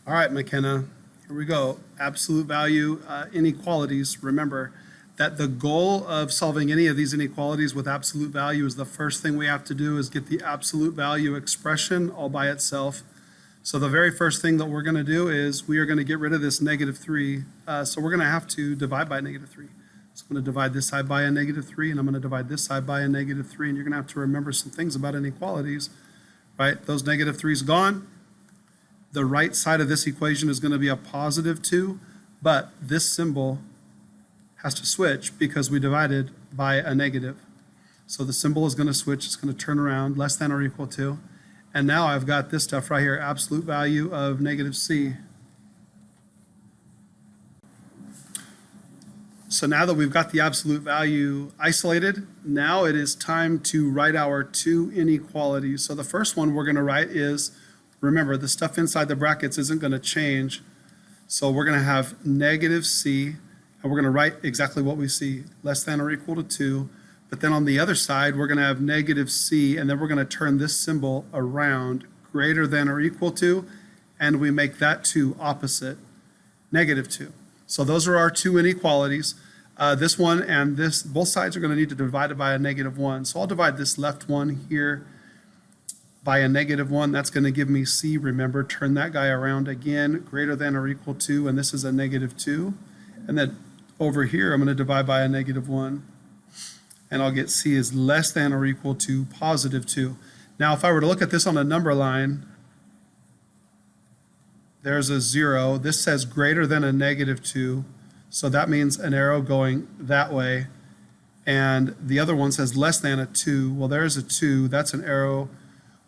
All right, McKenna, here we go. Absolute value inequalities. Remember that the goal of solving any of these inequalities with absolute value is the first thing we have to do is get the absolute value expression all by itself. So the very first thing that we're going to do is we are going to get rid of this -3. So we're going to have to divide by -3. So I'm going to divide this side by a -3, and I'm going to divide this side by a -3, and you're going to have to remember some things about inequalities, right? Those -3's gone. The right side of this equation is going to be a +2, but this symbol has to switch because we divided by a negative. So the symbol is going to switch, it's going to turn around, less than or equal to. And now I've got this stuff right here, absolute value of -c. So now that we've got the absolute value isolated, now it is time to write our two inequalities. So the first one we're going to write is, remember, the stuff inside the brackets isn't going to change. So we're going to have -c, and we're going to write exactly what we see, less than or equal to 2. But then on the other side, we're going to have -c, and then we're going to turn this symbol around, greater than or equal to, and we make that 2 opposite, -2. So those are our two inequalities. This one and this, both sides are going to need to divide it by a -1. So I'll divide this left one here by a -1. That's going to give me c. Remember, turn that guy around again, greater than or equal to, and this is a -2. And then over here, I'm going to divide by a -1. And I'll get c is less than or equal to +2. Now, if I were to look at this on a number line, there's a 0. This says greater than a -2, so that means an arrow going that way. And the other one says less than a 2. Well, there's a 2. That's an arrow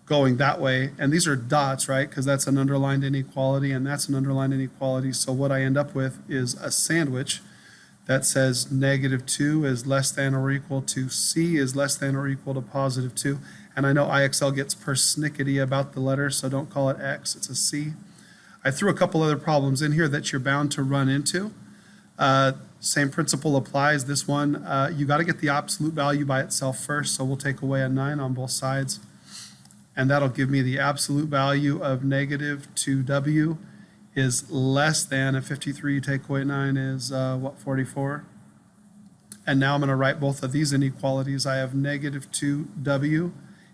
going that way. And these are dots, right? Because that's an underlined inequality, and that's an underlined inequality. So what I end up with is a sandwich that says -2 is less than or equal to c is less than or equal to +2. And I know IXL gets persnickety about the letter, so don't call it X, it's a C. I threw a couple other problems in here that you're bound to run into. Same principle applies. This one, you got to get the absolute value by itself first, so we'll take away a 9 on both sides. And that'll give me the absolute value of -2w is less than, and 53 you take away 9 is, 44? And now I'm going to write both of these inequalities. I have -2w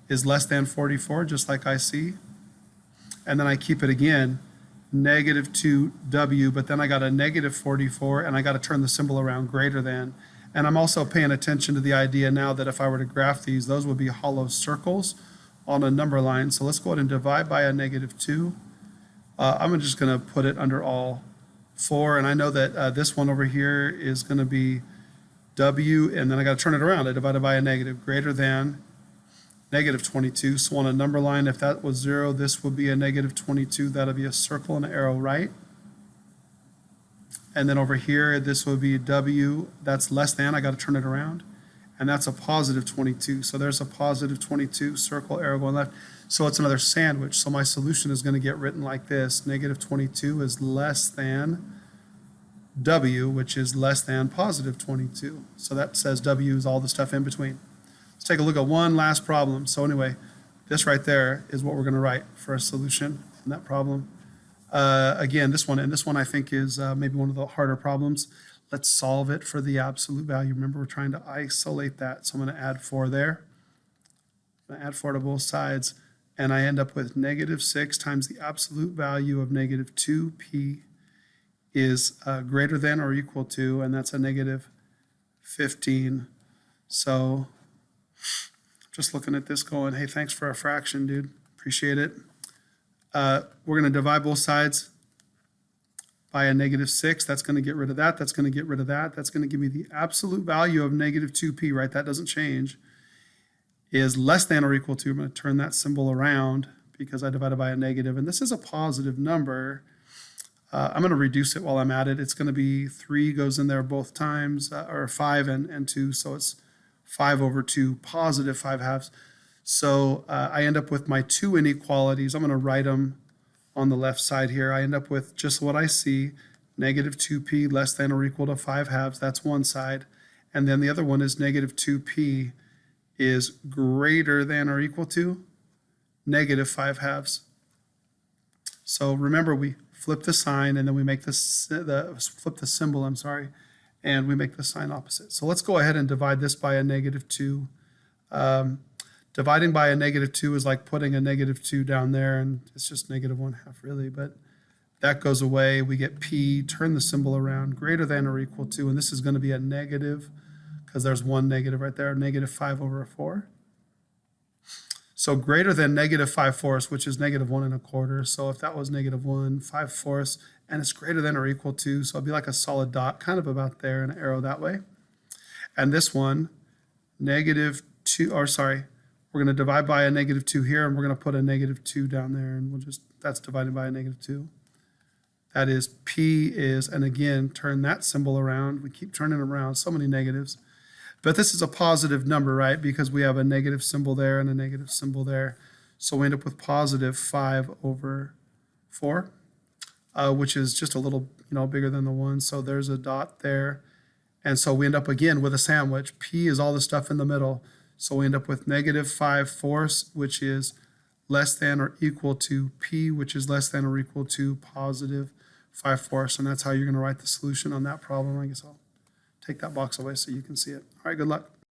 is less than 44, just like I see. And then I keep it again, -2w, but then I got a -44, and I got to turn the symbol around, greater than. And I'm also paying attention to the idea now that if I were to graph these, those would be hollow circles on a number line. So let's go ahead and divide by a -2. I'm just going to put it under all 4, and I know that this one over here is going to be w, and then I got to turn it around. I divided by a negative, greater than -22. So on a number line, if that was 0, this would be a -22. That'll be a circle and an arrow right. And then over here, this would be w, that's less than, I got to turn it around. And that's a +22. So there's a +22, circle, arrow going left. So it's another sandwich. So my solution is going to get written like this. -22 is less than w, which is less than +22. So that says w is all the stuff in between. Let's take a look at one last problem. So anyway, this right there is what we're going to write for a solution in that problem. Again, this one, and this one I think is maybe one of the harder problems. Let's solve it for the absolute value. Remember, we're trying to isolate that. So I'm going to add 4 there. I'm going to add 4 to both sides. And I end up with -6 times the absolute value of -2p is greater than or equal to, and that's a -15. So just looking at this going, hey, thanks for a fraction, dude. Appreciate it. We're going to divide both sides by a -6. That's going to get rid of that. That's going to get rid of that. That's going to give me the absolute value of -2p, right? That doesn't change. Is less than or equal to, I'm going to turn that symbol around because I divided by a negative, and this is a positive number. I'm going to reduce it while I'm at it. It's going to be 3 goes in there both times, or 5 and 2, so it's 5/2, +5/2. So I end up with my two inequalities. I'm going to write them on the left side here. I end up with just what I see, -2p less than or equal to 5/2. That's one side. And then the other one is -2p is greater than or equal to -5/2. So remember, we flip the sign, and then we make flip the symbol, I'm sorry, and we make the sign opposite. So let's go ahead and divide this by a -2. Dividing by a -2 is like putting a -2 down there, and it's just -1/2 really, but that goes away. We get P, turn the symbol around, greater than or equal to, and this is going to be a negative because there's one negative right there, -5/4. So greater than -5/4, which is -1 1/4. So if that was -1, 5/4, and it's greater than or equal to, so it'd be like a solid dot, kind of about there, and an arrow that way. And this one, -2, or sorry, we're going to divide by a -2 here, and we're going to put a -2 down there, and that's divided by a -2. That is, P is, and again, turn that symbol around. We keep turning around, so many negatives. But this is a positive number, right? Because we have a negative symbol there and a negative symbol there. So we end up with positive 5/4, which is just a little, bigger than the 1. So there's a dot there. And so we end up again with a sandwich. P is all the stuff in the middle. So we end up with -5/4, which is less than or equal to P, which is less than or equal to positive 5/4. And that's how you're going to write the solution on that problem. I guess I'll take that box away so you can see it. All right, good luck.